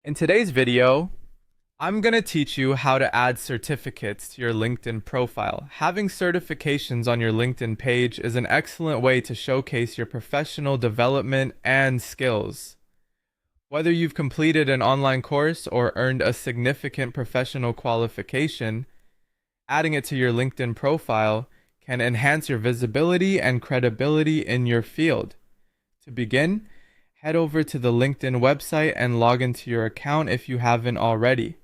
In today's video, I'm going to teach you how to add certificates to your LinkedIn profile. Having certifications on your LinkedIn page is an excellent way to showcase your professional development and skills. Whether you've completed an online course or earned a significant professional qualification, adding it to your LinkedIn profile can enhance your visibility and credibility in your field. To begin, head over to the LinkedIn website and log into your account if you haven't already.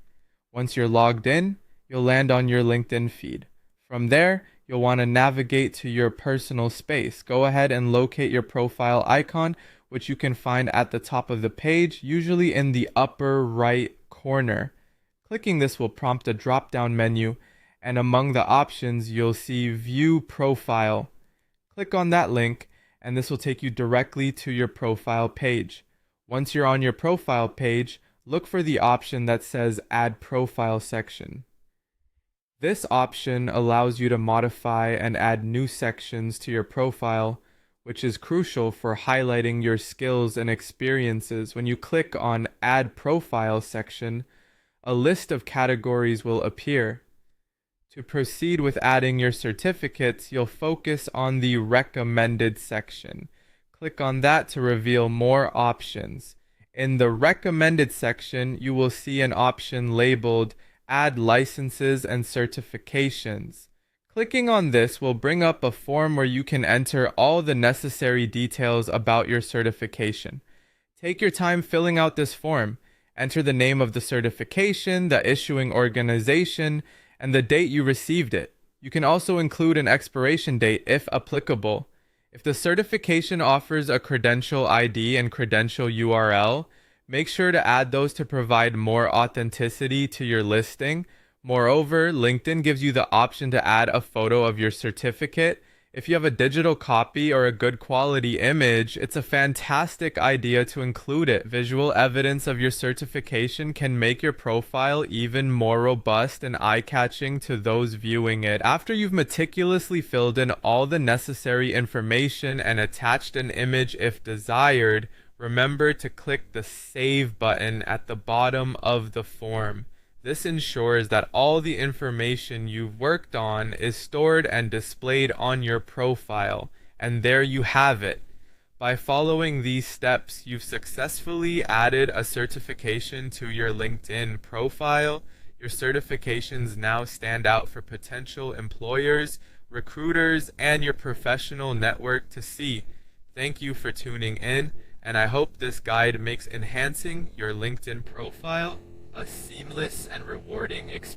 Once you're logged in, you'll land on your LinkedIn feed. From there, you'll want to navigate to your personal space. Go ahead and locate your profile icon, which you can find at the top of the page, usually in the upper right corner. Clicking this will prompt a drop-down menu, and among the options, you'll see View Profile. Click on that link, and this will take you directly to your profile page. Once you're on your profile page, look for the option that says Add Profile section. This option allows you to modify and add new sections to your profile, which is crucial for highlighting your skills and experiences. When you click on Add Profile section, a list of categories will appear. To proceed with adding your certificates, you'll focus on the Recommended section. Click on that to reveal more options. In the Recommended section, you will see an option labeled Add Licenses and Certifications. Clicking on this will bring up a form where you can enter all the necessary details about your certification. Take your time filling out this form. Enter the name of the certification, the issuing organization, and the date you received it. You can also include an expiration date if applicable. If the certification offers a credential ID and credential URL, make sure to add those to provide more authenticity to your listing. Moreover, LinkedIn gives you the option to add a photo of your certificate. If you have a digital copy or a good quality image, it's a fantastic idea to include it. Visual evidence of your certification can make your profile even more robust and eye-catching to those viewing it. After you've meticulously filled in all the necessary information and attached an image if desired, remember to click the Save button at the bottom of the form. This ensures that all the information you've worked on is stored and displayed on your profile, and there you have it. By following these steps, you've successfully added a certification to your LinkedIn profile. Your certifications now stand out for potential employers, recruiters, and your professional network to see. Thank you for tuning in, and I hope this guide makes enhancing your LinkedIn profile a seamless and rewarding experience.